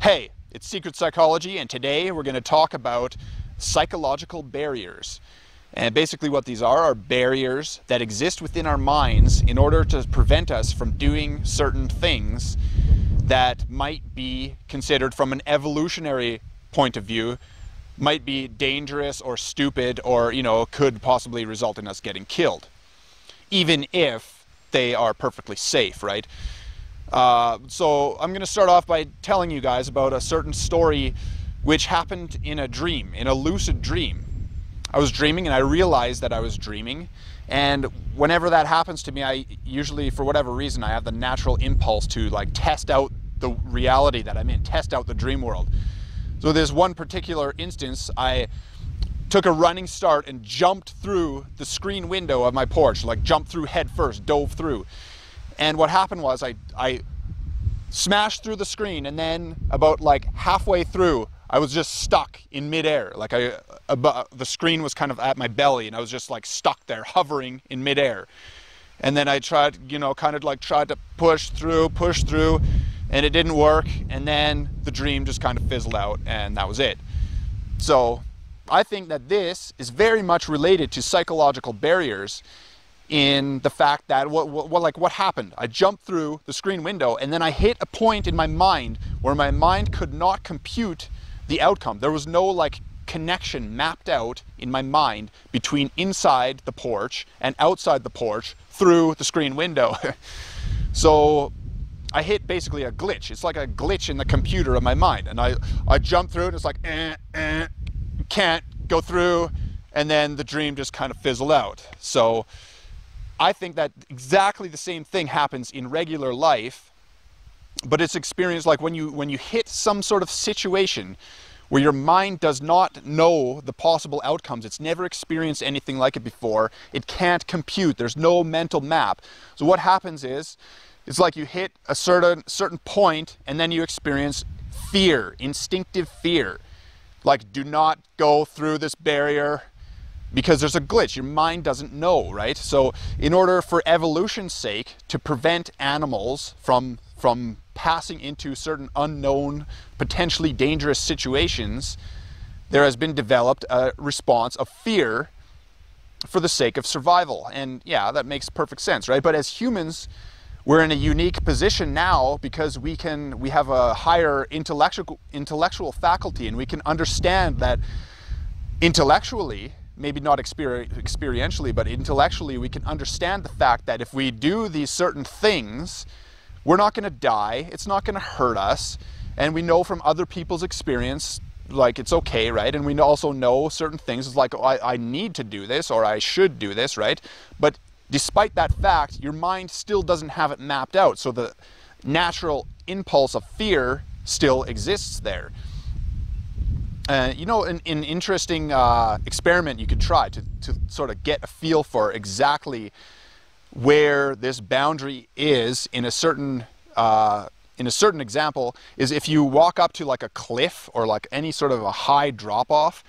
Hey, it's Secret Psychology, and today we're going to talk about psychological barriers. And basically what these are barriers that exist within our minds in order to prevent us from doing certain things that might be considered, from an evolutionary point of view, might be dangerous or stupid, or, could possibly result in us getting killed, even if they are perfectly safe, right? So I'm going to start off by telling you guys about a certain story which happened in a dream, in a lucid dream. I was dreaming and I realized that I was dreaming, and whenever that happens to me, I usually, for whatever reason, I have the natural impulse to test out the reality that I'm in, test out the dream world. So this one particular instance, I took a running start and jumped through the screen window of my porch, jumped through head first, dove through. And what happened was I smashed through the screen, and then about halfway through, I was just stuck in midair. The screen was kind of at my belly, and I was just stuck there, hovering in midair. And then I tried, tried to push through, and it didn't work. And then the dream just kind of fizzled out, and that was it. So I think that this is very much related to psychological barriers, in the fact that what happened? I jumped through the screen window, and then I hit a point in my mind where my mind could not compute the outcome. There was no connection mapped out in my mind between inside the porch and outside the porch through the screen window. So I hit basically a glitch. It's like a glitch in the computer of my mind, and I jumped through, and it's can't go through, and then the dream just kind of fizzled out. So I think that exactly the same thing happens in regular life, but it's experienced when you hit some sort of situation where your mind does not know the possible outcomes. It's never experienced anything like it before. It can't compute. There's no mental map. So what happens is, it's like you hit a certain point, and then you experience fear, instinctive fear. Do not go through this barrier, because there's a glitch. Your mind doesn't know, right? So in order, for evolution's sake, to prevent animals from passing into certain unknown, potentially dangerous situations, there has been developed a response of fear for the sake of survival. And yeah, that makes perfect sense, right? But as humans, we're in a unique position now because we have a higher intellectual faculty, and we can understand that intellectually, maybe not experientially, but intellectually, we can understand the fact that if we do these certain things, we're not going to die, it's not going to hurt us, and we know from other people's experience, it's okay, right? And we also know certain things, it's I need to do this, or I should do this, right? But despite that fact, your mind still doesn't have it mapped out, so the natural impulse of fear still exists there. An interesting experiment you could try to sort of get a feel for exactly where this boundary is in a certain example is if you walk up to a cliff or any sort of a high drop off,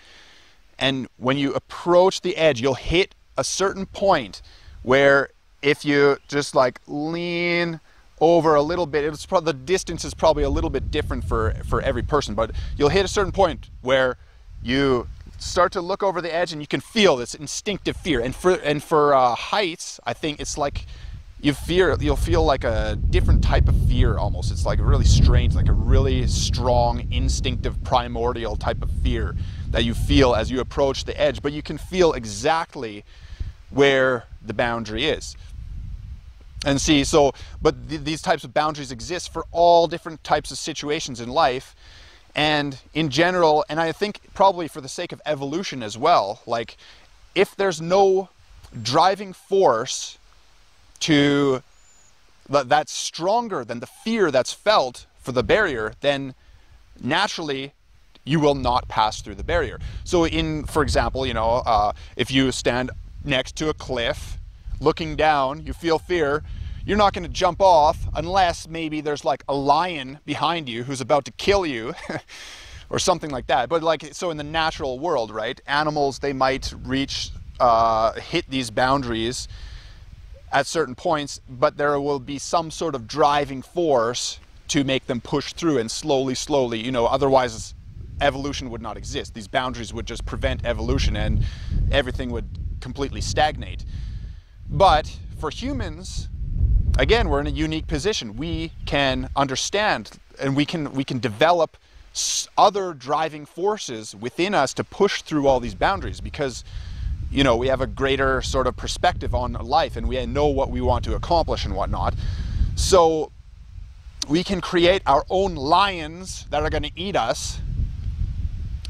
and when you approach the edge, you'll hit a certain point where if you just lean over a little bit, the distance is probably a little bit different for every person, but you'll hit a certain point where you start to look over the edge, and you can feel this instinctive fear. And for heights, I think it's you'll feel a different type of fear almost. It's really strange, a really strong, instinctive, primordial type of fear that you feel as you approach the edge, but you can feel exactly where the boundary is. And see, but these types of boundaries exist for all different types of situations in life, and in general, and I think probably for the sake of evolution as well, if there's no driving force that's stronger than the fear that's felt for the barrier, then naturally you will not pass through the barrier. So for example, if you stand next to a cliff, looking down, you feel fear, you're not going to jump off unless maybe there's a lion behind you who's about to kill you or something like that. But so in the natural world, right, animals, they might hit these boundaries at certain points, but there will be some sort of driving force to make them push through and slowly, you know, otherwise evolution would not exist. These boundaries would just prevent evolution and everything would completely stagnate. But for humans, again, we're in a unique position. We can understand and we can develop other driving forces within us to push through all these boundaries because, you know, we have a greater sort of perspective on life and we know what we want to accomplish and whatnot. So we can create our own lions that are going to eat us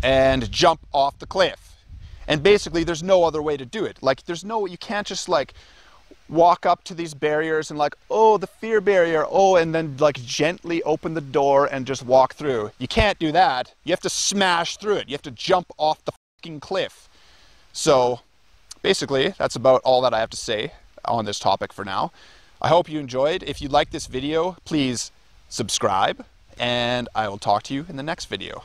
and jump off the cliff. And basically there's no other way to do it. Like you can't just like walk up to these barriers and like, oh, the fear barrier, oh, and then like gently open the door and just walk through. You can't do that. You have to smash through it. You have to jump off the fucking cliff. So basically, that's about all that I have to say on this topic for now. I hope you enjoyed. If you like this video, please subscribe, and I will talk to you in the next video.